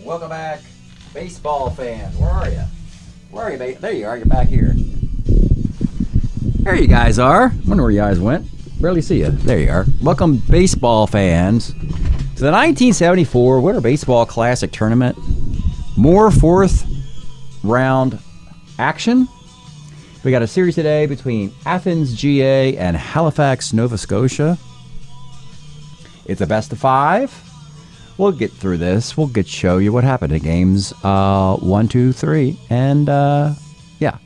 Welcome back, baseball fans. Where are you? Where are you? There you are. You're back here. There you guys are. Wonder where you guys went. Barely see you. There you are. Welcome, baseball fans, to the 1974 Winter Baseball Classic Tournament. More fourth round action. We got a series today between Athens, GA, and Halifax, Nova Scotia. It's a best of 5. We'll get through this. We'll show you what happened in games 1, 2, 3, and yeah.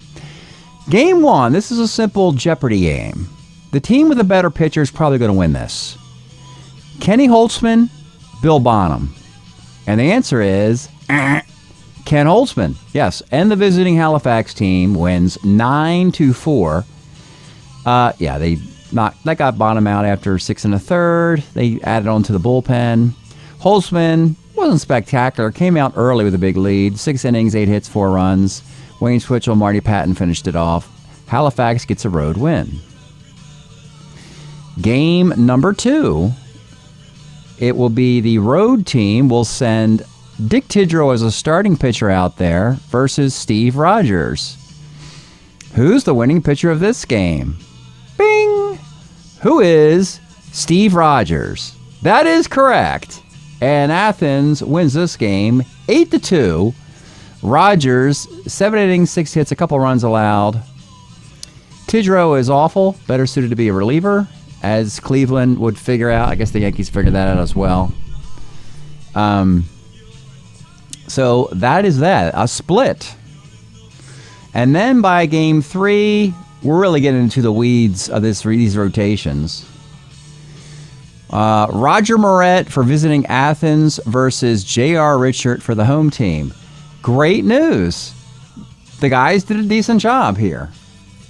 Game 1. This is a simple Jeopardy game. The team with the better pitcher is probably going to win this. Kenny Holtzman, Bill Bonham, and the answer is Ken Holtzman. Yes, and the visiting Halifax team wins 9-4. Yeah, they got Bonham out after 6 1/3. They added on to the bullpen. Holtzman wasn't spectacular. Came out early with a big lead. 6 innings, 8 hits, 4 runs. Wayne Twitchell, Marty Patton finished it off. Halifax gets a road win. Game number 2. It will be the road team will send Dick Tidrow as a starting pitcher out there versus Steve Rogers. Who's the winning pitcher of this game? Bing! Who is Steve Rogers? That is correct. And Athens wins this game 8-2. Rogers, 7 innings, 6 hits, a couple runs allowed. Tidrow is awful, better suited to be a reliever, as Cleveland would figure out. I guess the Yankees figured that out as well. So that is that, a split. And then by game 3, we're really getting into the weeds of these rotations. Roger Moret for visiting Athens versus J.R. Richard for the home team. Great news. The guys did a decent job here.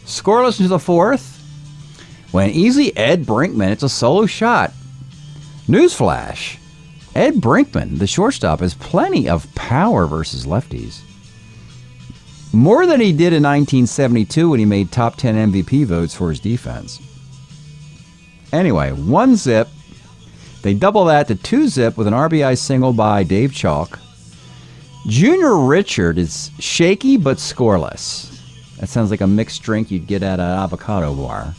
Scoreless into the 4th. Went easy, Ed Brinkman. It's a solo shot. Newsflash. Ed Brinkman, the shortstop, has plenty of power versus lefties. More than he did in 1972 when he made top 10 MVP votes for his defense. Anyway, 1-zip. They double that to 2-zip with an RBI single by Dave Chalk. Junior Richard is shaky but scoreless. That sounds like a mixed drink you'd get at an avocado bar.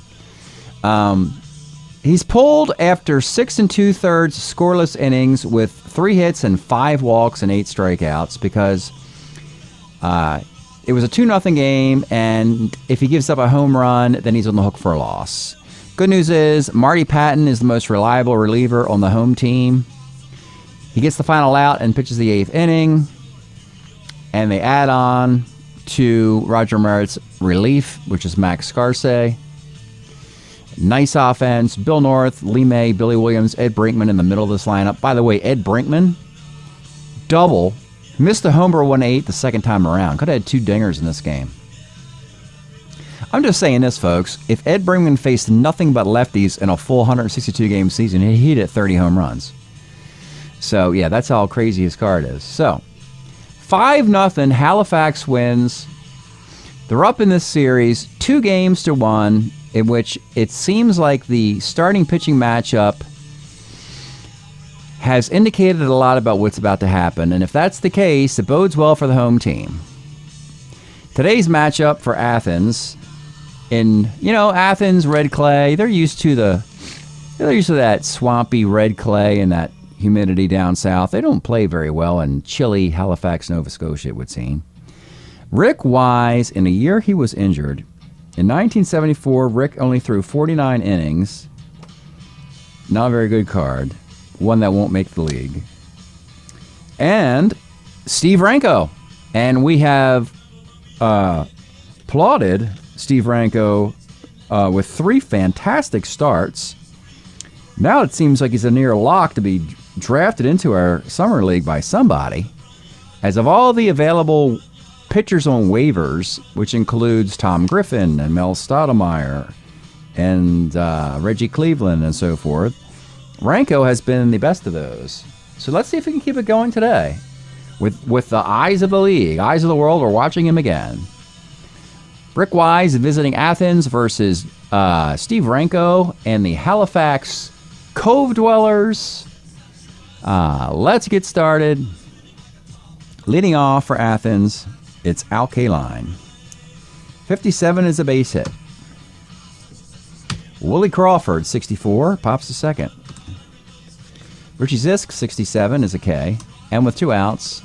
He's pulled after 6 2/3 scoreless innings with 3 hits and 5 walks and 8 strikeouts because it was a 2-0 game, and if he gives up a home run, then he's on the hook for a loss. Good news is Marty Patton is the most reliable reliever on the home team. He gets the final out and pitches the 8th inning, and they add on to Roger Moret's relief, which is Max Scarse. Nice offense. Bill North, Lee May, Billy Williams, Ed Brinkman in the middle of this lineup. By the way, Ed Brinkman, double. Missed the homer 1-8 the second time around. Could have had 2 dingers in this game. I'm just saying this, folks. If Ed Brinkman faced nothing but lefties in a full 162-game season, he'd hit 30 home runs. So, yeah, that's how crazy his card is. So, 5-0, Halifax wins. They're up in this series 2-1, in which it seems like the starting pitching matchup has indicated a lot about what's about to happen. And if that's the case, it bodes well for the home team. Today's matchup for Athens, Athens, red clay, they're used to that swampy red clay and that humidity down south. They don't play very well in chilly Halifax, Nova Scotia, it would seem. Rick Wise, in a year he was injured, in 1974, Rick only threw 49 innings. Not a very good card. One that won't make the league. And Steve Ranko. And we have applauded Steve Ranko with 3 fantastic starts. Now it seems like he's a near lock to be drafted into our summer league by somebody. As of all the available pitchers on waivers, which includes Tom Griffin and Mel Stoudemire and Reggie Cleveland and so forth, Ranko has been the best of those. So let's see if we can keep it going today. With the eyes of the league, eyes of the world, we're watching him again. Rick Wise visiting Athens versus Steve Ranko and the Halifax Cove Dwellers. Let's get started. Leading off for Athens, it's Alkaline. 57 is a base hit. Willie Crawford, 64, pops the second. Richie Zisk, 67, is a K. And with 2 outs,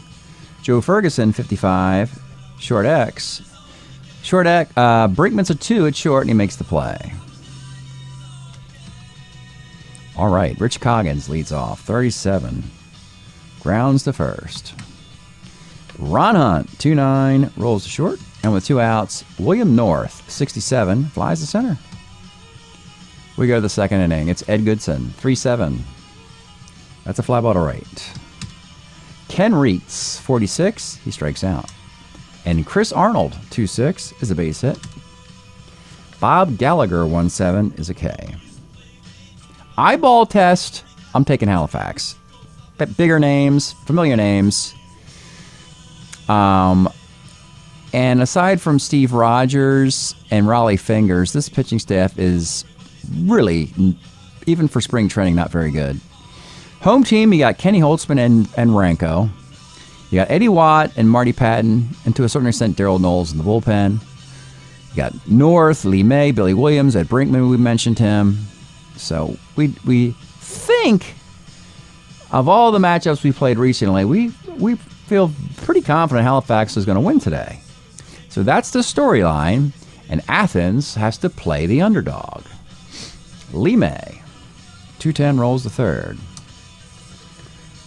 Joe Ferguson, 55, short X. Short X, Brinkman's a 2 at short, and he makes the play. All right, Rich Coggins leads off, 37. Grounds to first. Ron Hunt, 2-9, rolls to short. And with 2 outs, William North, 67, flies to center. We go to the second inning. It's Ed Goodson, 3-7. That's a fly ball to right. Ken Reitz, 46, he strikes out. And Chris Arnold, 2-6, is a base hit. Bob Gallagher, 1-7, is a K. Eyeball test, I'm taking Halifax. Bigger names, familiar names. And aside from Steve Rogers and Raleigh Fingers, this pitching staff is really, even for spring training, not very good. Home team, you got Kenny Holtzman and Ranko. You got Eddie Watt and Marty Patton, and to a certain extent, Darryl Knowles in the bullpen. You got North, Lee May, Billy Williams, Ed Brinkman, we mentioned him. So we think of all the matchups we played recently, we feel pretty confident Halifax is going to win today. So that's the storyline, and Athens has to play the underdog. Lee May, 2-10, rolls the third.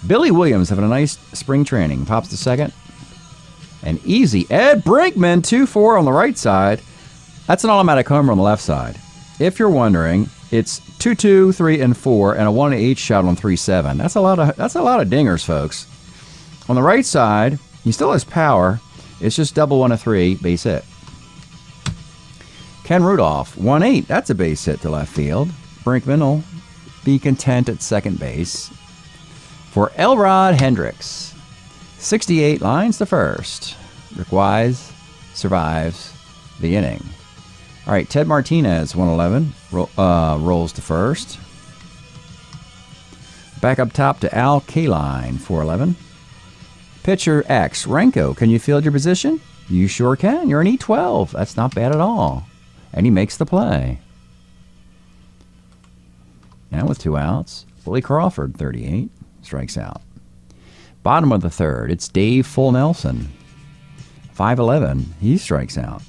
Billy Williams having a nice spring training, pops the second. And easy, Ed Brinkman, 2-4 on the right side. That's an automatic homer on the left side. If you're wondering, it's 2-2, 3, and 4, and a 1-8 shot on 3-7. That's a lot of dingers, folks. On the right side, he still has power. It's just double 1-3, base hit. Ken Rudolph, 1-8. That's a base hit to left field. Brinkman will be content at second base. For Elrod Hendricks, 68, lines to first. Rick Wise survives the inning. All right, Ted Martinez, 111, rolls to first. Back up top to Al Kaline, 411. Pitcher X, Renko, can you field your position? You sure can. You're an E12. That's not bad at all. And he makes the play. And with 2 outs, Willie Crawford, 38, strikes out. Bottom of the third, it's Dave Full Nelson, 5'11", he strikes out.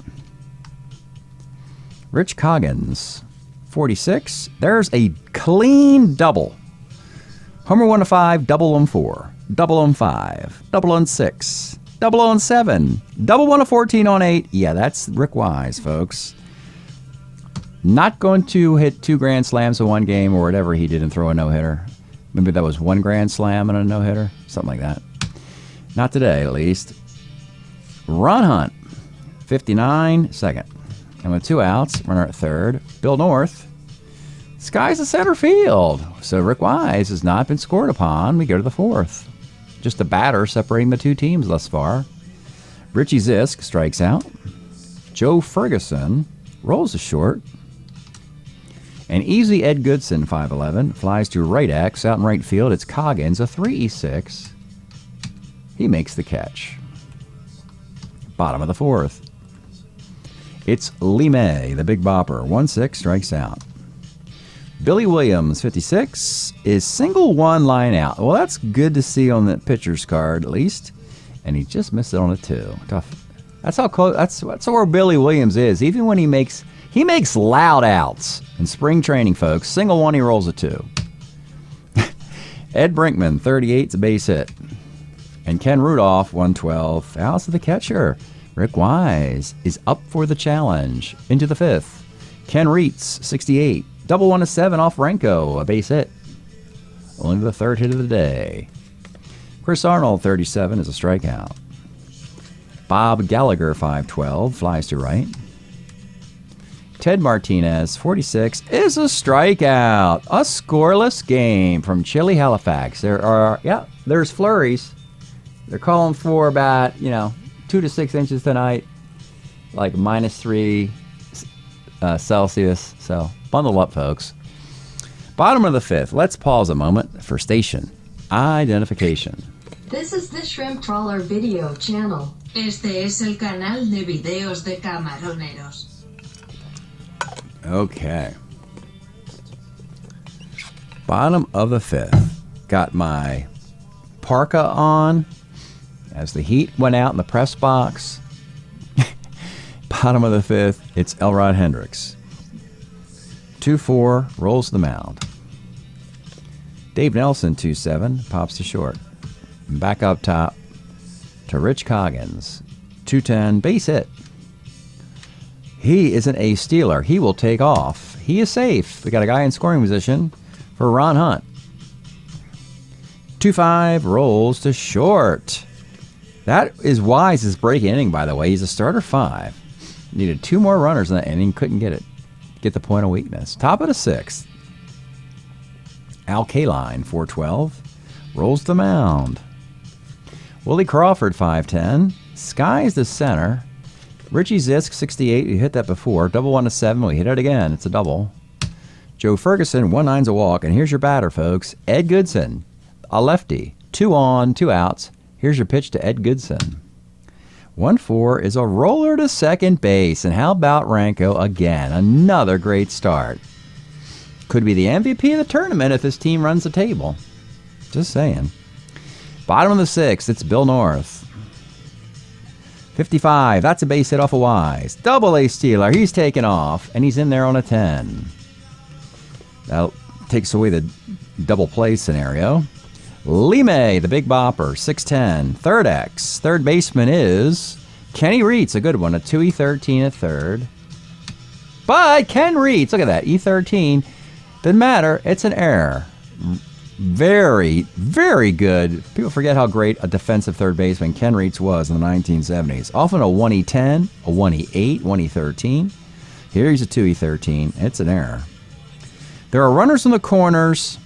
Rich Coggins, 46. There's a clean double. Homer 1-5, double on 4, double on 5, double on 6, double on 7, double 1-14 on 8. Yeah, that's Rick Wise, folks. Not going to hit 2 grand slams in one game or whatever he did and throw a no-hitter. Maybe that was 1 grand slam and a no-hitter, something like that. Not today, at least. Ron Hunt, 59, second. And with 2 outs, runner at third, Bill North. Sky's the center field. So Rick Wise has not been scored upon. We go to the fourth. Just a batter separating the 2 teams thus far. Richie Zisk strikes out. Joe Ferguson rolls to short. And easy Ed Goodson, 5'11", flies to right X. Out in right field, it's Coggins, a 3-6. He makes the catch. Bottom of the fourth. It's Lee May, the big bopper, 1-6, strikes out. Billy Williams, 56, is single 1 line out. Well, that's good to see on the pitcher's card, at least. And he just missed it on a 2. Tough. That's how close. That's where Billy Williams is. Even when he makes loud outs in spring training, folks. Single 1, he rolls a 2. Ed Brinkman, 38, is a base hit. And Ken Rudolph, 112, outs to the catcher. Rick Wise is up for the challenge. Into the 5th. Ken Reitz, 68. Double 1-7 off Renko, a base hit. Only the 3rd hit of the day. Chris Arnold, 37, is a strikeout. Bob Gallagher, 5'12", flies to right. Ted Martinez, 46, is a strikeout. A scoreless game from Chile Halifax. There's flurries. They're calling for about, 2 to 6 inches tonight, like -3 Celsius. So bundle up, folks. Bottom of the 5th. Let's pause a moment for station identification. This is the Shrimp Trawler video channel. Este es el canal de videos de camaroneros. Okay. Bottom of the fifth. Got my parka on as the heat went out in the press box. Bottom of the fifth, it's Elrod Hendricks. 2-4, rolls the mound. Dave Nelson, 2-7, pops to short. Back up top to Rich Coggins, 2-10, base hit. He is an ace stealer. He will take off. He is safe. We got a guy in scoring position for Ron Hunt. 2-5, rolls to short. That is Wise's break inning, by the way. He's a starter 5. Needed 2 more runners in that inning. Couldn't get it. Get the point of weakness. Top of the 6th. Al Kaline, 4-12. Rolls the mound. Willie Crawford, 5-10. Sky's the center. Richie Zisk, 68. We hit that before. Double 1-7. We hit it again. It's a double. Joe Ferguson, 1-9's a walk. And here's your batter, folks. Ed Goodson, a lefty. 2 on, 2 outs. Here's your pitch to Ed Goodson. 1-4 is a roller to second base. And how about Ranko again? Another great start. Could be the MVP of the tournament if this team runs the table. Just saying. Bottom of the 6th, it's Bill North. 55, that's a base hit off of Wise. Double A stealer, he's taken off, and he's in there on a 10. That takes away the double play scenario. Lime, the big bopper, 6'10", third X. Third baseman is Kenny Reitz, a good one, a 2E13 at third. But Ken Reitz, look at that, E13. Doesn't matter, it's an error. Very, very good. People forget how great a defensive third baseman Ken Reitz was in the 1970s. Often a 1E10, a 1E8, 1E13. Here he's a 2E13. It's an error. There are runners in the corners.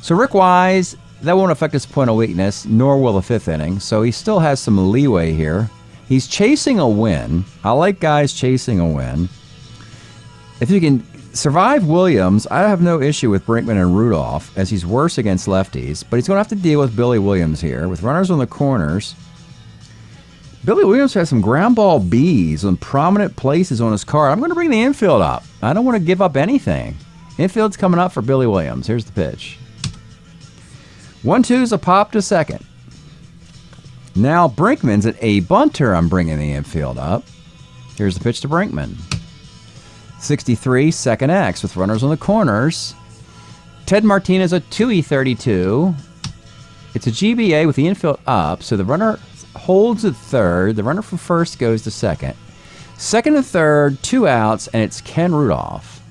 So Rick Wise, that won't affect his point of weakness, nor will the 5th inning. So he still has some leeway here. He's chasing a win. I like guys chasing a win. If you can survive Williams, I have no issue with Brinkman and Rudolph, as he's worse against lefties. But he's going to have to deal with Billy Williams here. With runners on the corners, Billy Williams has some ground ball Bs in prominent places on his card. I'm going to bring the infield up. I don't want to give up anything. Infield's coming up for Billy Williams. Here's the pitch. 1-2 is a pop to second. Now Brinkman's at a bunter. I'm bringing the infield up. Here's the pitch to Brinkman. 63, second X with runners on the corners. Ted Martinez a 2E32. It's a GBA with the infield up, so the runner holds at third. The runner from first goes to second. Second and third, 2 outs, and it's Ken Rudolph.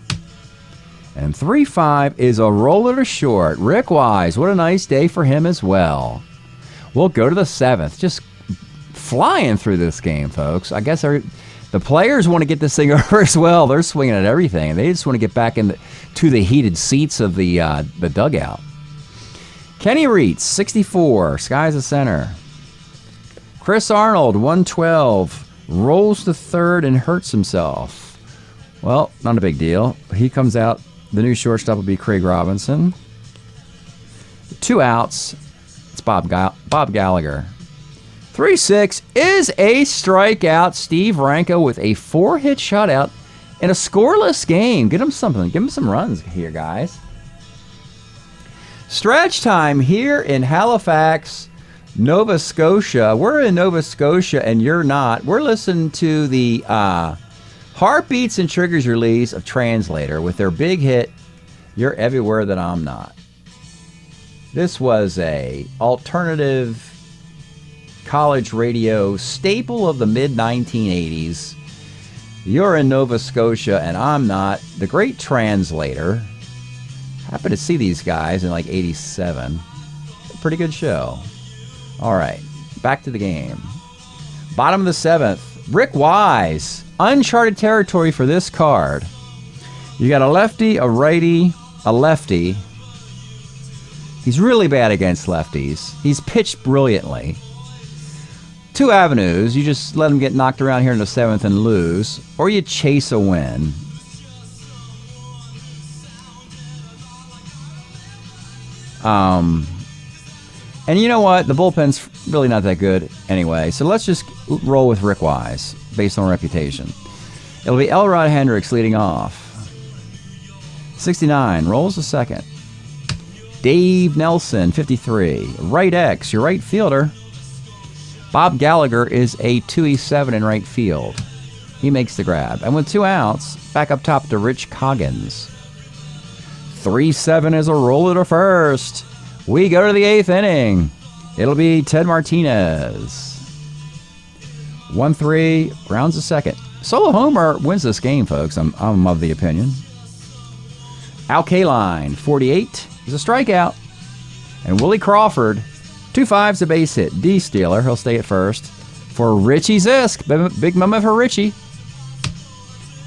And 3-5 is a roller to short. Rick Wise, what a nice day for him as well. We'll go to the 7th. Just flying through this game, folks. I guess the players want to get this thing over as well. They're swinging at everything. They just want to get back to the heated seats of the dugout. Kenny Reitz, 64. Sky's the center. Chris Arnold, 112. Rolls to third and hurts himself. Well, not a big deal. He comes out. The new shortstop will be Craig Robinson. 2 outs. It's Bob Gallagher. 3-6 is a strikeout. Steve Ranko with a 4-hit shutout in a scoreless game. Get him something. Give him some runs here, guys. Stretch time here in Halifax, Nova Scotia. We're in Nova Scotia and you're not. We're listening to the Heartbeats and Triggers release of Translator with their big hit, You're Everywhere That I'm Not. This was a alternative college radio staple of the mid-1980s. You're in Nova Scotia and I'm not. The great Translator. Happy to see these guys in like 87. Pretty good show. All right, back to the game. Bottom of the 7th. Rick Wise. Uncharted territory for this card. You got a lefty, a righty, a lefty. He's really bad against lefties. He's pitched brilliantly. 2 avenues. You just let him get knocked around here in the 7th and lose, or you chase a win. And you know what? The bullpen's really not that good anyway. So let's just roll with Rick Wise based on reputation. It'll be Elrod Hendricks leading off. 69, rolls the second. Dave Nelson, 53. Right X, your right fielder. Bob Gallagher is a 2-7 in right field. He makes the grab. And with 2 outs, back up top to Rich Coggins. 3-7 is a roller to first. We go to the 8th inning. It'll be Ted Martinez. 1-3, grounds the second. Solo homer wins this game, folks. I'm of the opinion. Al Kaline, 48, is a strikeout. And Willie Crawford, 2-5's a base hit. D-stealer, he'll stay at first. For Richie Zisk, big moment for Richie.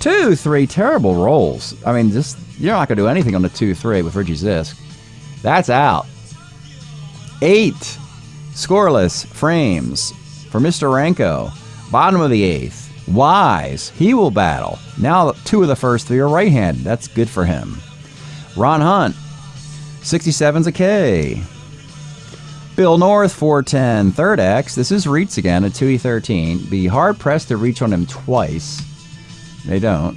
2-3, terrible rolls. I mean, just you're not going to do anything on the 2-3 with Richie Zisk. That's out. 8, scoreless frames for Mr. Ranko. Bottom of the 8th. Wise, he will battle. Now 2 of the first 3 are right-handed. That's good for him. Ron Hunt, 67's a K. Bill North, 410, third X. This is Reitz again at 2E13. Be hard-pressed to reach on him twice. They don't.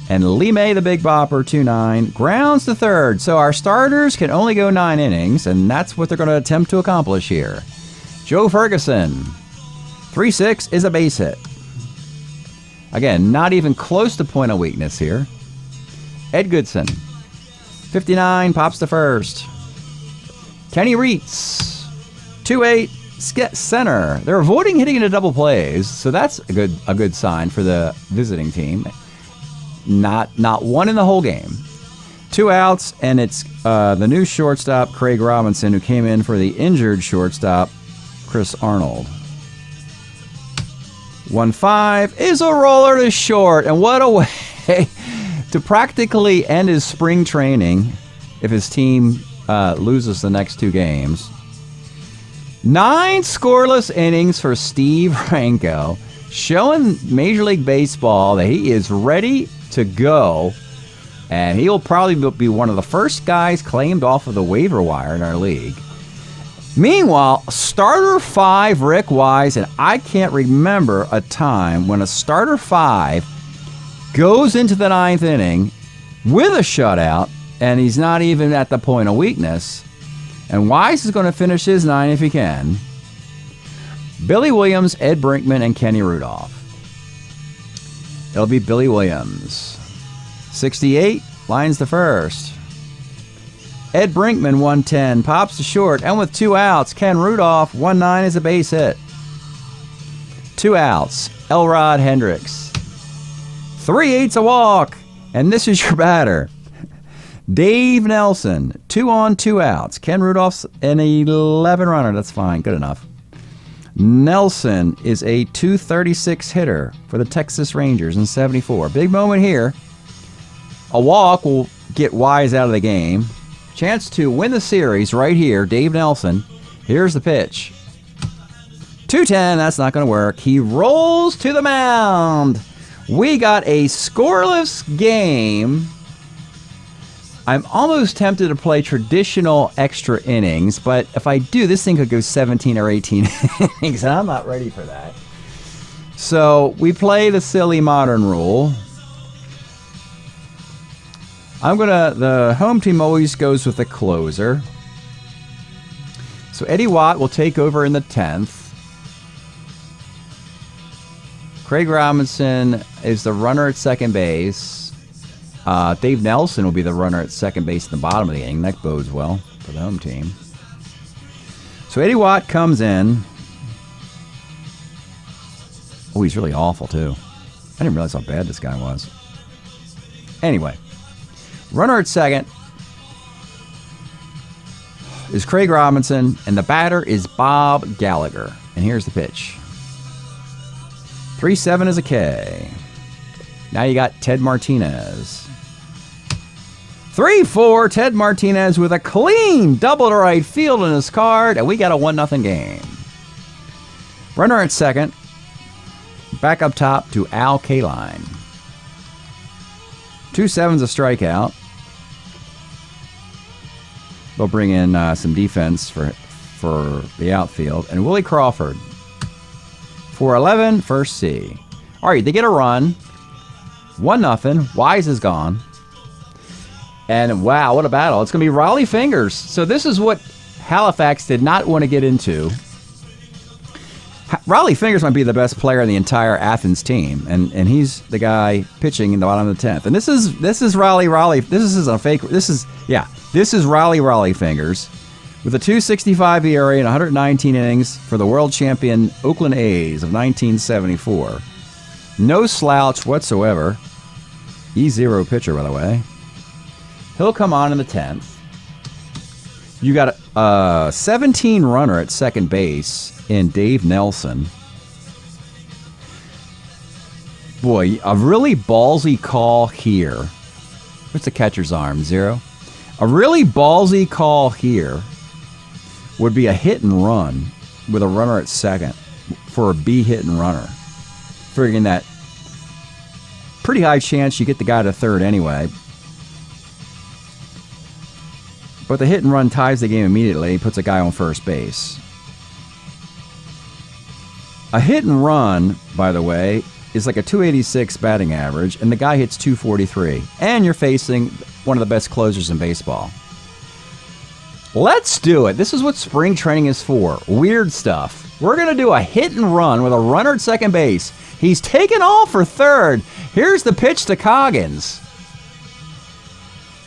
And Lee May, the big bopper, 2-9. Grounds to third. So our starters can only go 9 innings, and that's what they're going to attempt to accomplish here. Joe Ferguson, 3-6 is a base hit. Again, not even close to point of weakness here. Ed Goodson, 59, pops to first. Kenny Reitz, 2-8, center. They're avoiding hitting into double plays, so that's a good sign for the visiting team. Not one in the whole game. 2 outs, and it's the new shortstop, Craig Robinson, who came in for the injured shortstop, Chris Arnold. 1-5 is a roller to short, and what a way to practically end his spring training if his team loses the next 2 games. 9 scoreless innings for Steve Ranko, showing Major League Baseball that he is ready to go, and he'll probably be one of the first guys claimed off of the waiver wire in our league. Meanwhile, starter 5 Rick Wise, and I can't remember a time when a starter 5 goes into the 9th inning with a shutout, and he's not even at the point of weakness. And Wise is going to finish his 9 if he can. Billy Williams, Ed Brinkman, and Kenny Rudolph. It'll be Billy Williams. 68, lines to first. Ed Brinkman, 110, pops to short, and with 2 outs, Ken Rudolph, 1-9 is a base hit. 2 outs, Elrod Hendricks. 3/8's a walk, and this is your batter. Dave Nelson, 2 on, 2 outs. Ken Rudolph's an 11 runner. That's fine. Good enough. Nelson is a 236 hitter for the Texas Rangers in 74. Big moment here. A walk will get Wise out of the game. Chance to win the series right here. Dave Nelson. Here's the pitch. 2-10. That's not going to work. He rolls to the mound. We got a scoreless game. I'm almost tempted to play traditional extra innings, but if I do, this thing could go 17 or 18 innings, and I'm not ready for that. So we play the silly modern rule. The home team always goes with the closer. So Eddie Watt will take over in the 10th. Craig Robinson is the runner at second base. Dave Nelson will be the runner at second base in the bottom of the inning. That bodes well for the home team. So Eddie Watt comes in. Oh, he's really awful, too. I didn't realize how bad this guy was. Anyway, runner at second is Craig Robinson, and the batter is Bob Gallagher. And here's the pitch. 3-7 is a K. Now you got Ted Martinez. 3-4, Ted Martinez with a clean double to right field in his card, and we got a 1-0 game. Runner at second. Back up top to Al Kaline. 2-7's a strikeout. They'll bring in some defense for the outfield. And Willie Crawford. 4-11, first C. All right, they get a run. 1-0. Wise is gone. And wow, what a battle. It's going to be Raleigh Fingers. So this is what Halifax did not want to get into. Raleigh Fingers might be the best player in the entire Athens team, and he's the guy pitching in the bottom of the 10th. And this is Raleigh. This is a fake. This is Raleigh Fingers with a 2.65 ERA and 119 innings for the world champion Oakland A's of 1974. No slouch whatsoever. E0 pitcher, by the way. He'll come on in the 10th. You got a 17 runner at second base in Dave Nelson. Boy, a really ballsy call here. What's the catcher's arm? 0. A really ballsy call here would be a hit and run with a runner at second for a B hit and runner. Figuring that pretty high chance you get the guy to third anyway. But the hit and run ties the game immediately, puts a guy on first base. A hit and run, by the way, is like a 286 batting average, and the guy hits 243. And you're facing one of the best closers in baseball. Let's do it. This is what spring training is for. Weird stuff. We're going to do a hit and run with a runner at second base. He's taken off for third. Here's the pitch to Coggins.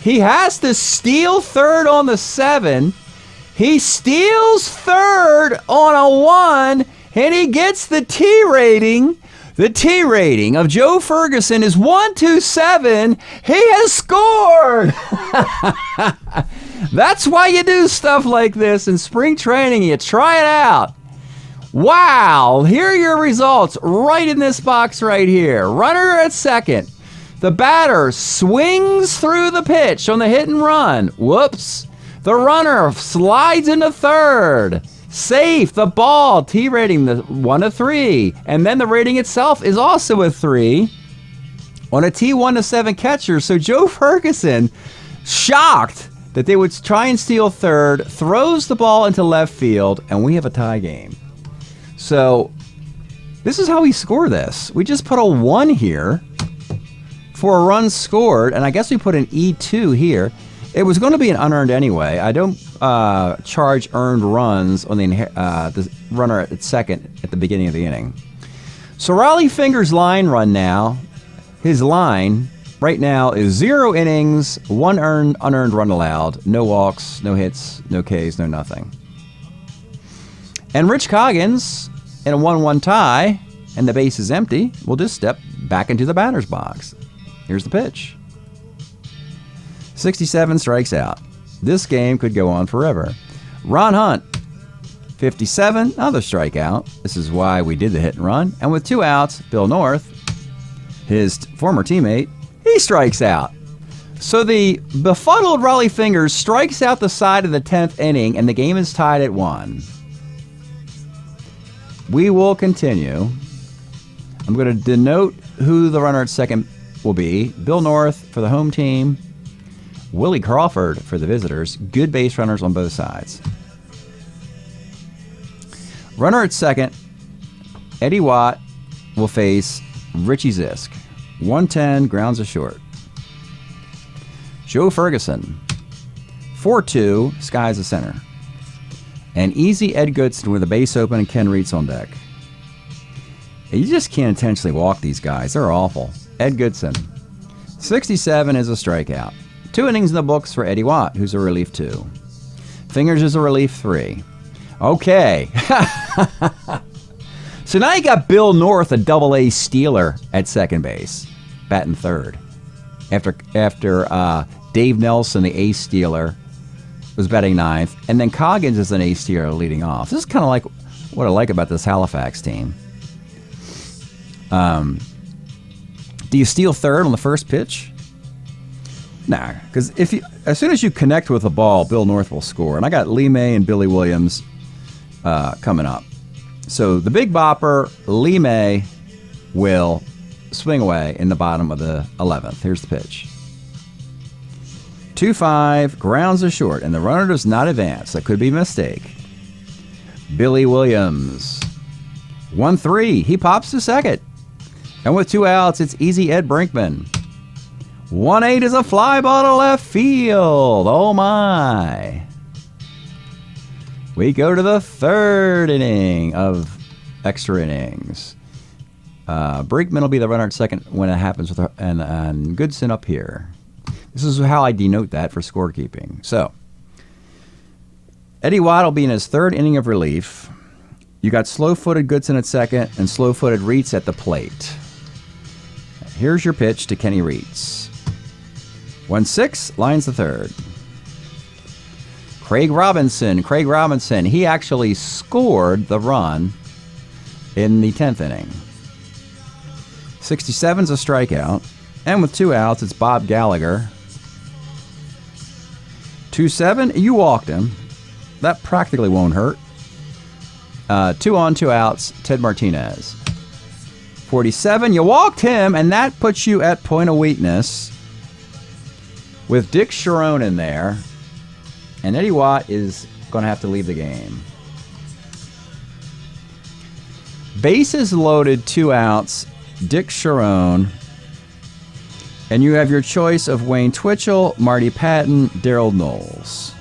He has to steal third on the 7. He steals third on a 1, and he gets the T rating. The T rating of Joe Ferguson is 127. He has scored. That's why you do stuff like this in spring training. You try it out. Wow. Here are your results right in this box right here. Runner at second. The batter swings through the pitch on the hit and run. Whoops. The runner slides into third. Safe. The ball. T rating, the 1-3. And then the rating itself is also a 3 on a T1-7 catcher. So Joe Ferguson, shocked that they would try and steal third, throws the ball into left field, and we have a tie game. So this is how we score this. We just put a 1 here for a run scored, and I guess we put an E2 here. It was going to be an unearned anyway. I don't charge earned runs on the runner at second at the beginning of the inning. So Raleigh Fingers' line run now, his line right now is 0 innings, 1 unearned run allowed, no walks, no hits, no Ks, no nothing. And Rich Coggins, in a 1-1 tie, and the base is empty, will just step back into the batter's box. Here's the pitch. 67 strikes out. This game could go on forever. Ron Hunt, 57, another strikeout. This is why we did the hit and run. And with 2 outs, Bill North, his former teammate, he strikes out. So the befuddled Raleigh Fingers strikes out the side of the 10th inning, and the game is tied at 1. We will continue. I'm going to denote who the runner at second will be. Bill North for the home team. Willie Crawford for the visitors. Good base runners on both sides. Runner at second, Eddie Watt will face Richie Zisk. 110, grounds a short. Joe Ferguson, 4-2, skies a center. And easy Ed Goodson with a base open and Ken Reitz on deck. You just can't intentionally walk these guys. They're awful. Ed Goodson, 67 is a strikeout. 2 innings in the books for Eddie Watt, who's a relief 2. Fingers is a relief 3. Okay. So now you got Bill North, a double-A stealer at second base, batting third. After Dave Nelson, the ace stealer, was batting ninth. And then Coggins is an ace stealer leading off. This is kind of like what I like about this Halifax team. Do you steal third on the first pitch? Nah, because as soon as you connect with the ball, Bill North will score. And I got Lee May and Billy Williams coming up. So the big bopper, Lee May, will swing away in the bottom of the 11th. Here's the pitch. 2-5, grounds are short, and the runner does not advance. That could be a mistake. Billy Williams. 1-3, he pops to second. And with 2 outs, it's easy Ed Brinkman. 1-8 is a fly ball to left field. Oh my. We go to the 3rd inning of extra innings. Brinkman will be the runner at second when it happens with and Goodson up here. This is how I denote that for scorekeeping. So, Eddie Watt will be in his 3rd inning of relief. You got slow-footed Goodson at second and slow-footed Reitz at the plate. Here's your pitch to Kenny Reitz. 1-6, lines the 3rd. Craig Robinson, he actually scored the run in the 10th inning. 67's a strikeout. And with 2 outs, it's Bob Gallagher. 2-7, you walked him. That practically won't hurt. 2 on, 2 outs, Ted Martinez. 47, you walked him, and that puts you at point of weakness with Dick Sharon in there. And Eddie Watt is going to have to leave the game. Bases loaded, 2 outs, Dick Sharon. And you have your choice of Wayne Twitchell, Marty Patton, Darryl Knowles.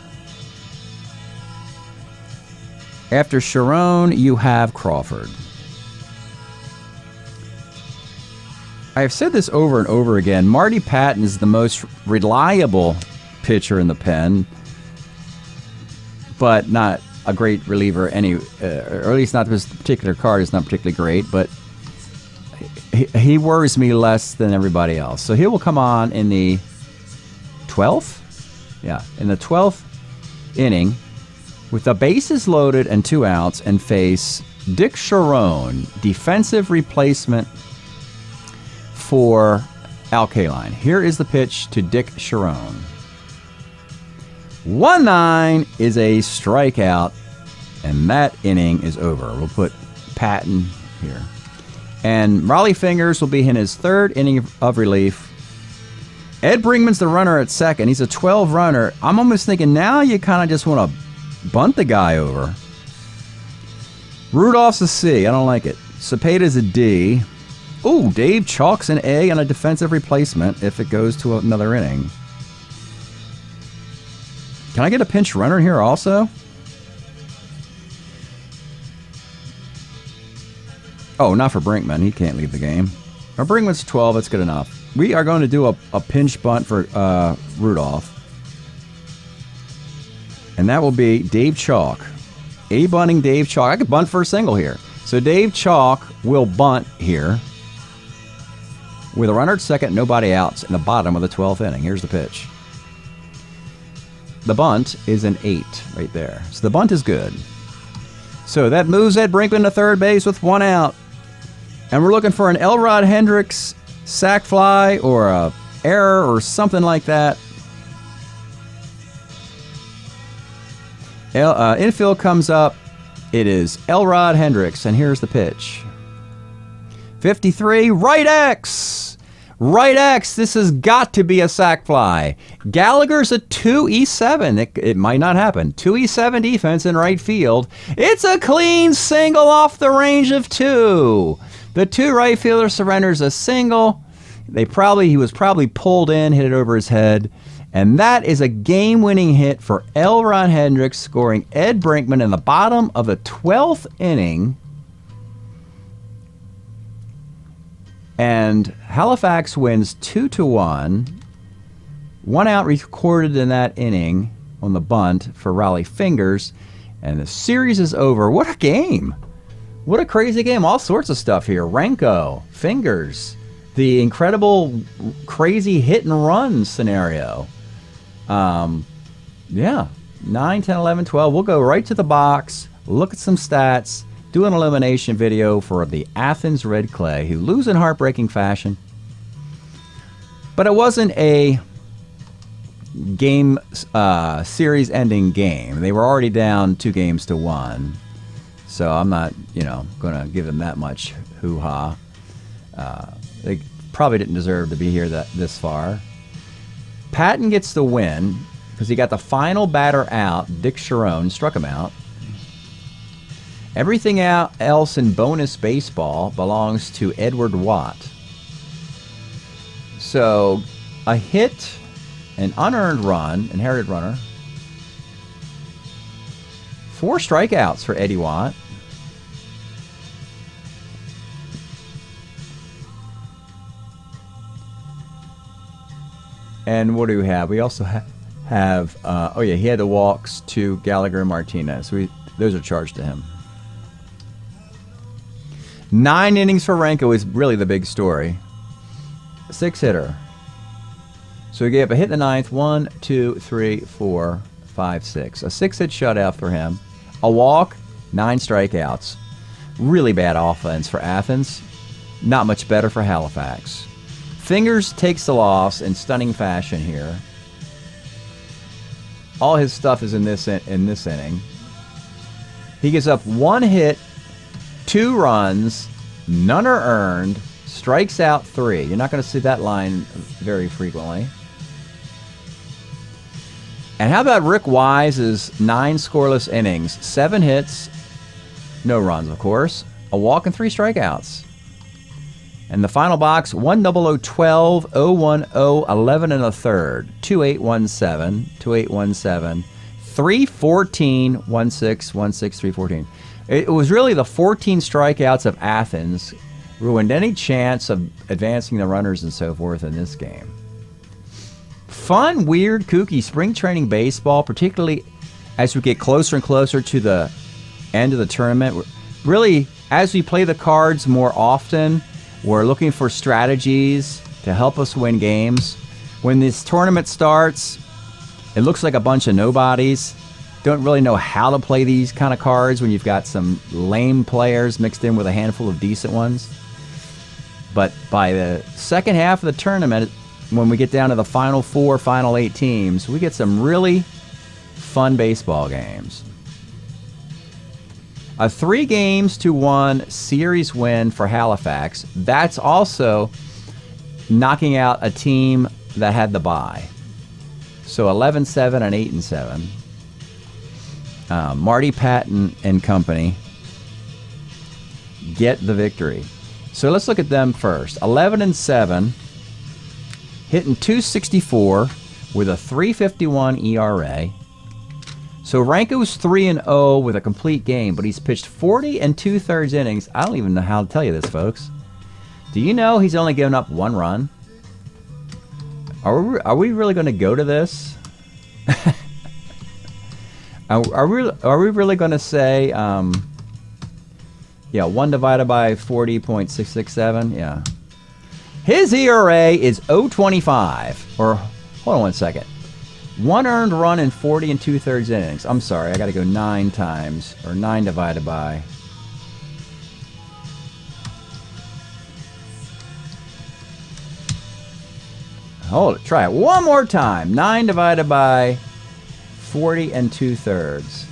After Sharon, you have Crawford. I have said this over and over again. Marty Patton is the most reliable pitcher in the pen, but not a great reliever, or at least not this particular card is not particularly great, but he worries me less than everybody else. So he will come on in the 12th? Yeah, in the 12th inning with the bases loaded and 2 outs and face Dick Sharon, defensive replacement for Al Kaline. Here is the pitch to Dick Sharon. 1-9 is a strikeout, and that inning is over. We'll put Patton here. And Raleigh Fingers will be in his 3rd inning of relief. Ed Brinkman's the runner at second. He's a 12 runner. I'm almost thinking now you kind of just want to bunt the guy over. Rudolph's a C. I don't like it. Cepeda's a D. Ooh, Dave Chalk's an A on a defensive replacement if it goes to another inning. Can I get a pinch runner here also? Oh, not for Brinkman. He can't leave the game. Or Brinkman's 12. That's good enough. We are going to do a pinch bunt for Rudolph. And that will be Dave Chalk. A bunting Dave Chalk. I could bunt for a single here. So Dave Chalk will bunt here with a runner at second, nobody outs in the bottom of the 12th inning. Here's the pitch. The bunt is an 8 right there. So the bunt is good. So that moves Ed Brinkman to third base with 1 out. And we're looking for an Elrod Hendricks sac fly or a error or something like that. Infield comes up. It is Elrod Hendricks, and here's the pitch. 53, right X! Right X, this has got to be a sac fly. Gallagher's a 2E7. It might not happen. 2E7 defense in right field. It's a clean single off the range of 2. The 2 right fielder surrenders a single. He was probably pulled in, hit it over his head. And that is a game-winning hit for Elrod Hendricks, scoring Ed Brinkman in the bottom of the 12th inning. And Halifax wins 2-1. 1 out recorded in that inning on the bunt for Raleigh Fingers. And the series is over. What a game. What a crazy game. All sorts of stuff here. Renko, Fingers, the incredible, crazy hit and run scenario. Yeah, 9, 10, 11, 12. We'll go right to the box, look at some stats, do an elimination video for the Athens Red Clay, who lose in heartbreaking fashion. But it wasn't a game, series-ending game. They were already down 2-1. So I'm not, going to give them that much hoo-ha. They probably didn't deserve to be here this far. Patton gets the win because he got the final batter out. Dick Sharon struck him out. Everything else in bonus baseball belongs to Edward Watt. So, a hit, an unearned run, inherited runner. 4 strikeouts for Eddie Watt. And what do we have? We also have, oh yeah, he had the walks to Gallagher and Martinez. Those are charged to him. 9 innings for Renko is really the big story. 6-hitter. So he gave up a hit in the 9th. 1, 2, 3, 4, 5, 6. A 6-hit shutout for him. A walk, 9 strikeouts. Really bad offense for Athens. Not much better for Halifax. Fingers takes the loss in stunning fashion here. All his stuff is in this inning. He gives up 1 hit, 2 runs, none are earned, strikes out 3. You're not going to see that line very frequently. And how about Rick Wise's 9 scoreless innings? 7 hits, no runs, of course. A walk and 3 strikeouts. And the final box, 10012 010 11 and a third, 2817, 2817, 314 16 16 314. It was really the 14 strikeouts of Athens ruined any chance of advancing the runners and so forth in this game. Fun, weird, kooky spring training baseball, particularly as we get closer and closer to the end of the tournament. Really, as we play the cards more often, we're looking for strategies to help us win games. When this tournament starts, it looks like a bunch of nobodies. Don't really know how to play these kind of cards when you've got some lame players mixed in with a handful of decent ones. But by the second half of the tournament, when we get down to the final 4, final 8 teams, we get some really fun baseball games. A 3-1 series win for Halifax. That's also knocking out a team that had the bye. So 11-7 and 8-7. Marty Patton and company get the victory. So let's look at them first. 11-7, hitting .264 with a 3.51 ERA. So Ranko's 3-0 with a complete game, but he's pitched 40 2/3 innings. I don't even know how to tell you this, folks. Do you know he's only given up 1 run? Are we really going to go to this? Are we really going to say, yeah, 1 divided by 40.667? Yeah. His ERA is 0.25. Or, hold on one second. 1 earned run in 40 2/3 innings. I'm sorry, I got to go 9 times, or 9 divided by. Hold it, try it one more time. 9 divided by 40 2/3.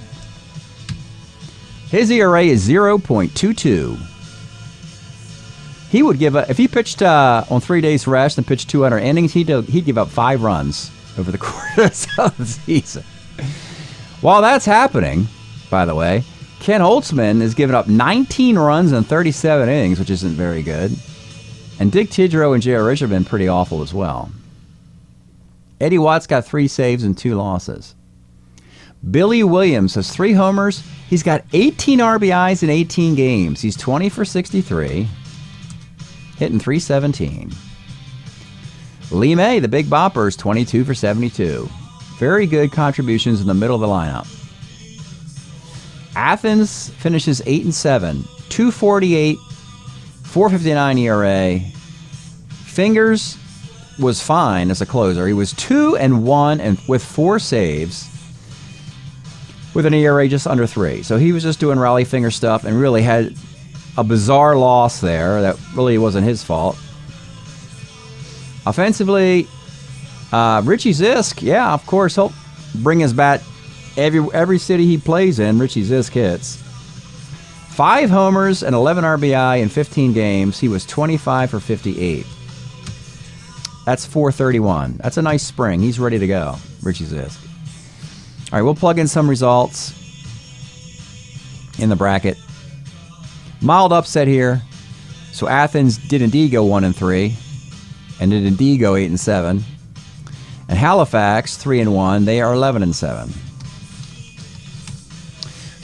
His ERA is 0.22. He would give up, if he pitched on 3 days rest and pitched 200 innings, he'd give up 5 runs over the course of the season. While that's happening, by the way, Ken Holtzman has given up 19 runs in 37 innings, which isn't very good. And Dick Tidrow and J.R. Richard have been pretty awful as well. Eddie Watt's got 3 saves and 2 losses. Billy Williams has 3 homers. He's got 18 RBIs in 18 games. He's 20 for 63, hitting .317. Lee May, the big bopper, is 22 for 72. Very good contributions in the middle of the lineup. Athens finishes 8-7, 2.48, 4.59 ERA. Fingers was fine as a closer. He was 2-1 and with 4 saves, with an ERA just under 3. So he was just doing Raleigh finger stuff and really had a bizarre loss there that really wasn't his fault. Offensively, Richie Zisk, yeah, of course, he'll bring his bat every city he plays in. Richie Zisk hits. 5 homers and 11 RBI in 15 games. He was 25 for 58. That's 431. That's a nice spring. He's ready to go, Richie Zisk. All right, we'll plug in some results in the bracket. Mild upset here. So Athens did indeed go 1-3, and did indeed go 8-7. And Halifax 3-1. They are 11-7.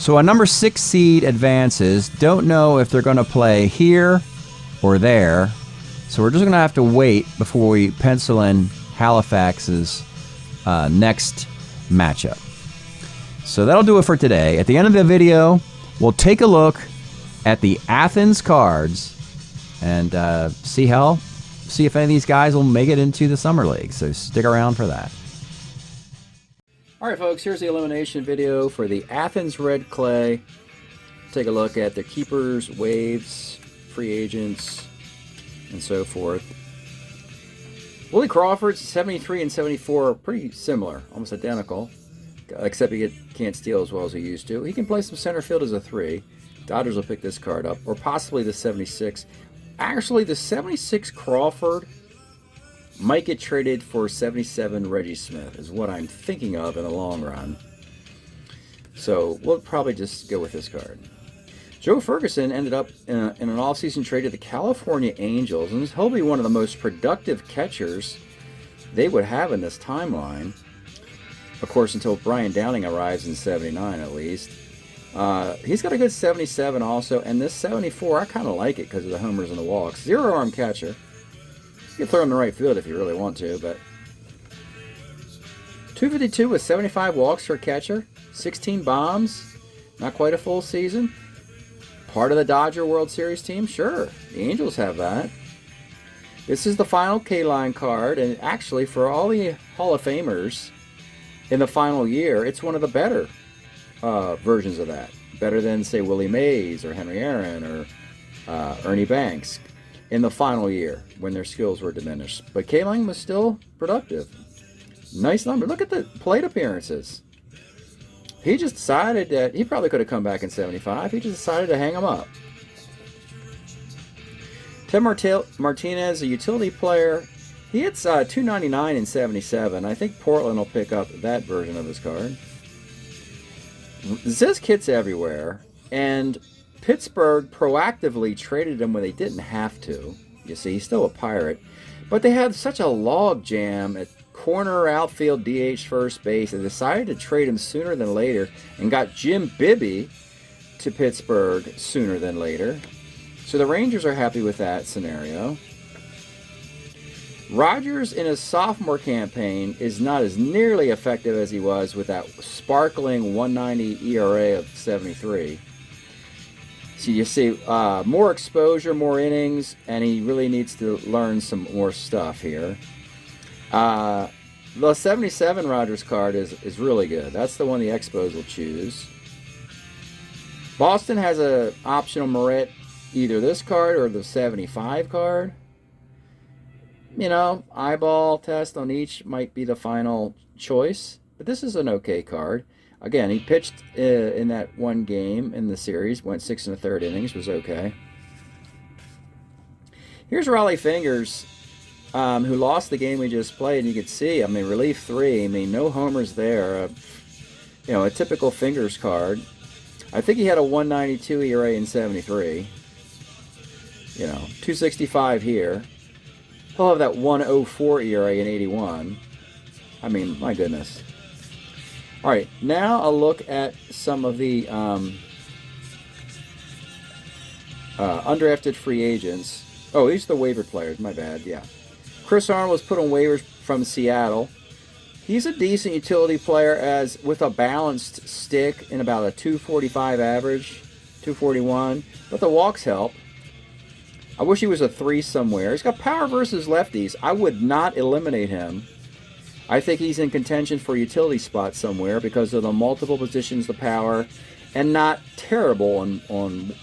So a number 6 seed advances. Don't know if they're going to play here or there. So we're just going to have to wait before we pencil in Halifax's next matchup. So that'll do it for today. At the end of the video, we'll take a look at the Athens cards and see if any of these guys will make it into the Summer League. So stick around for that. All right, folks, here's the elimination video for the Athens Red Clay. Take a look at the keepers, waves, free agents, and so forth. Willie Crawford's 73 and 74 are pretty similar, almost identical, except he can't steal as well as he used to. He can play some center field as a 3. Dodgers will pick this card up, or possibly the 76. Actually, the 76 Crawford might get traded for 77 Reggie Smith, is what I'm thinking of in the long run. So we'll probably just go with this card. Joe Ferguson ended up in an off-season trade to the California Angels, and he'll be one of the most productive catchers they would have in this timeline. Of course, until Brian Downing arrives in 79 at least. He's got a good 77 also, and this 74, I kind of like it because of the homers and the walks. Zero-arm catcher. You can throw him in the right field if you really want to, but 252 with 75 walks for a catcher, 16 bombs, not quite a full season. Part of the Dodger World Series team? Sure, the Angels have that. This is the final K-line card, and actually for all the Hall of Famers in the final year, it's one of the better versions of that. Better than, say, Willie Mays or Henry Aaron or Ernie Banks in the final year when their skills were diminished. But K-Line was still productive. Nice number. Look at the plate appearances. He just decided that he probably could have come back in 75. He just decided to hang him up. Tim Martinez, a utility player. He hits 299 in 77. I think Portland will pick up that version of his card. Zisk hits everywhere, and Pittsburgh proactively traded him when they didn't have to. You see, he's still a Pirate. But they had such a log jam at corner, outfield, DH, first base. They decided to trade him sooner than later and got Jim Bibby to Pittsburgh sooner than later. So the Rangers are happy with that scenario. Rogers in his sophomore campaign is not as nearly effective as he was with that sparkling 190 ERA of 73. So you see more exposure, more innings, and he really needs to learn some more stuff here. The 77 Rogers card is really good. That's the one the Expos will choose. Boston has an optional Merit, either this card or the 75 card. You know, eyeball test on each might be the final choice, but this is an okay card. Again, he pitched in that one game in the series, went 6 1/3 innings, was okay. Here's Raleigh Fingers, who lost the game we just played, and you can see, I mean, relief 3, I mean, no homers there. You know, a typical Fingers card. I think he had a 192 ERA in 73. You know, 265 here. He'll have that 104 ERA in 81. I mean, my goodness. All right, now I'll look at some of the undrafted free agents. Oh, these are the waiver players, my bad, yeah. Chris Arnold was put on waivers from Seattle. He's a decent utility player with a balanced stick in about a 245 average, 241, but the walks help. I wish he was a 3 somewhere. He's got power versus lefties. I would not eliminate him. I think he's in contention for a utility spot somewhere because of the multiple positions, the power, and not terrible on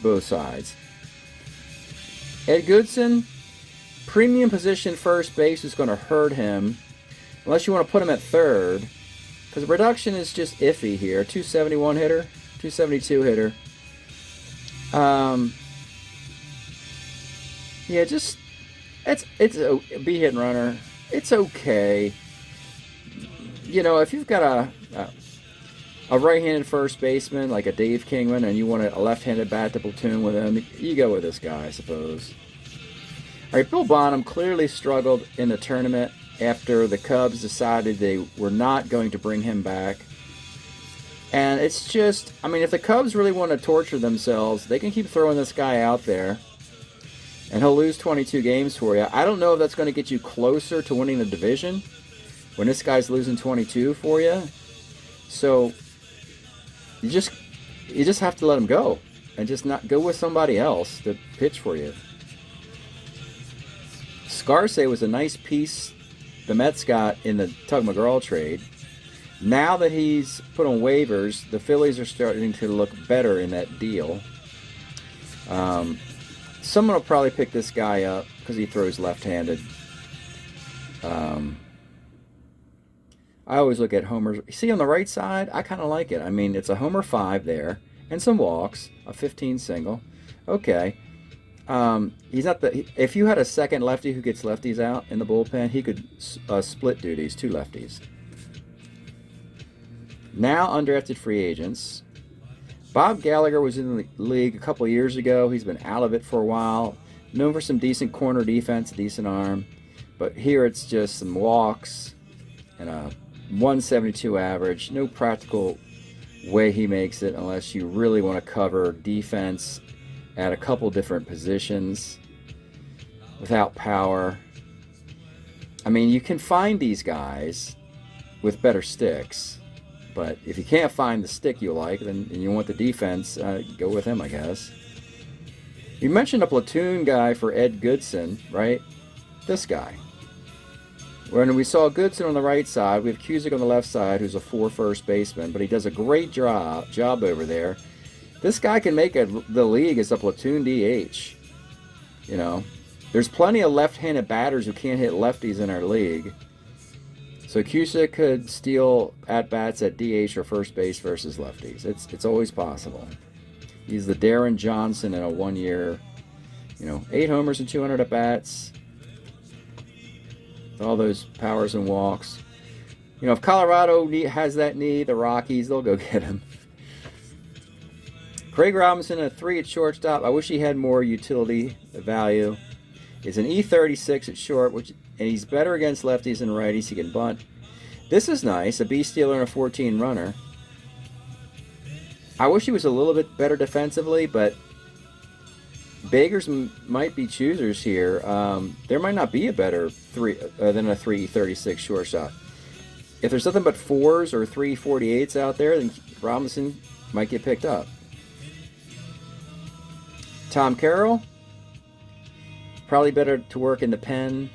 both sides. Ed Goodson, premium position first base is going to hurt him unless you want to put him at third because the production is just iffy here. 271 hitter, 272 hitter. Yeah, just It's a be hit and runner. It's okay. You know, if you've got a right-handed first baseman like a Dave Kingman and you want a left-handed bat to platoon with him, you go with this guy, I suppose. All right, Bill Bonham clearly struggled in the tournament after the Cubs decided they were not going to bring him back. And it's just, I mean, if the Cubs really want to torture themselves, they can keep throwing this guy out there, and he'll lose 22 games for you. I don't know if that's going to get you closer to winning the division when this guy's losing 22 for you. So you just have to let him go and just not go with somebody else to pitch for you. Scarsay was a nice piece the Mets got in the Tug McGraw trade. Now that he's put on waivers, the Phillies are starting to look better in that deal. Someone will probably pick this guy up because he throws left-handed. I always look at homers. See, on the right side, I kind of like it. I mean, it's a homer 5 there and some walks, a 15 single. Okay. He's not the. If you had a second lefty who gets lefties out in the bullpen, he could split duties, 2 lefties. Now undrafted free agents. Bob Gallagher was in the league a couple of years ago. He's been out of it for a while. Known for some decent corner defense, decent arm. But here it's just some walks and a 172 average. No practical way he makes it unless you really want to cover defense at a couple different positions without power. I mean, you can find these guys with better sticks. But if you can't find the stick you like, then and you want the defense, go with him, I guess. You mentioned a platoon guy for Ed Goodson, right? This guy. When we saw Goodson on the right side, we have Cusick on the left side, who's a 4 first baseman, but he does a great job over there. This guy can make the league as a platoon DH. You know, there's plenty of left-handed batters who can't hit lefties in our league. So Cusick could steal at-bats at DH or first base versus lefties. It's always possible. He's the Darren Johnson in a 1 year, 8 homers and 200 at-bats. All those powers and walks. If Colorado has that need, the Rockies, they'll go get him. Craig Robinson, a 3 at shortstop. I wish he had more utility value. It's an E36 at short, and he's better against lefties and righties. He can bunt. This is nice, a B stealer and a 14 runner. I wish he was a little bit better defensively, but beggars might be choosers here. There might not be a better 3 than a 3E36 shortstop. If there's nothing but 4s or 348s out there, then Robinson might get picked up. Tom Carroll, probably better to work in the pen.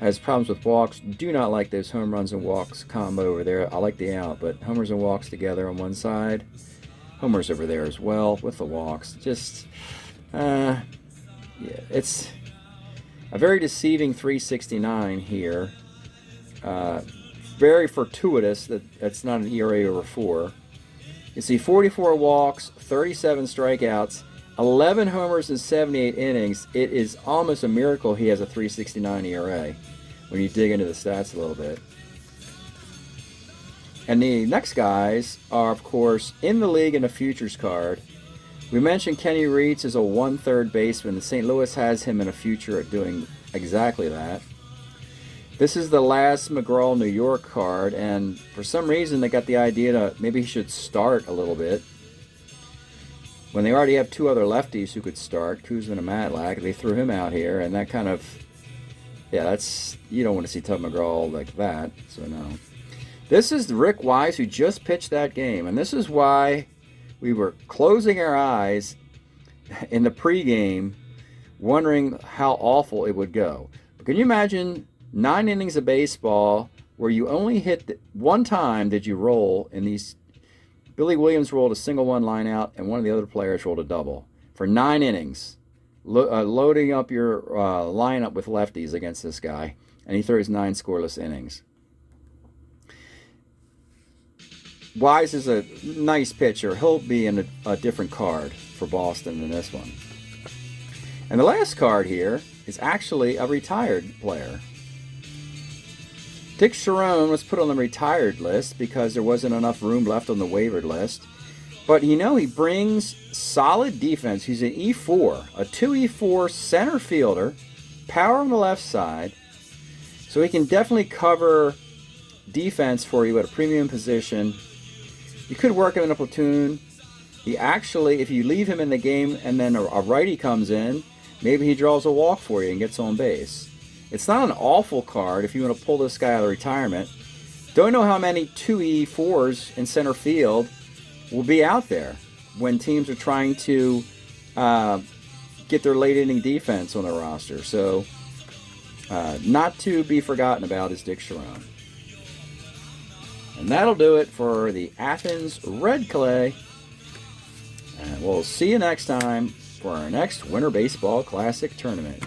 Has problems with walks. Do not like those home runs and walks combo over there. I like the out, but homers and walks together on one side. Homers over there as well with the walks. Just, yeah, it's a very deceiving 369 here. Very fortuitous that it's not an ERA over 4. You see 44 walks, 37 strikeouts, 11 homers in 78 innings. It is almost a miracle he has a 369 ERA when you dig into the stats a little bit. And the next guys are, of course, in the league in a futures card. We mentioned Kenny Reitz is a 1/3 baseman. The St. Louis has him in a future at doing exactly that. This is the last McGraw New York card, and for some reason they got the idea that maybe he should start a little bit. When they already have 2 other lefties who could start, Kuzman and Matlack, they threw him out here, and that kind of, yeah, you don't want to see Tug McGraw like that, so no. This is Rick Wise, who just pitched that game, and this is why we were closing our eyes in the pregame, wondering how awful it would go. But can you imagine 9 innings of baseball where you only hit one time did you roll in these? Billy Williams rolled a single one line out, and one of the other players rolled a double for 9 innings, loading up your lineup with lefties against this guy, and he throws 9 scoreless innings. Wise is a nice pitcher. He'll be in a different card for Boston than this one. And the last card here is actually a retired player. Dick Sharon was put on the retired list because there wasn't enough room left on the waiver list. But you know, he brings solid defense. He's an E4, a 2E4 center fielder, power on the left side. So he can definitely cover defense for you at a premium position. You could work him in a platoon. He actually, if you leave him in the game and then a righty comes in, maybe he draws a walk for you and gets on base. It's not an awful card if you want to pull this guy out of retirement. Don't know how many 2E4s in center field will be out there when teams are trying to get their late inning defense on their roster. So not to be forgotten about is Dick Sharon. And that'll do it for the Athens Red Clay. And we'll see you next time for our next Winter Baseball Classic Tournament.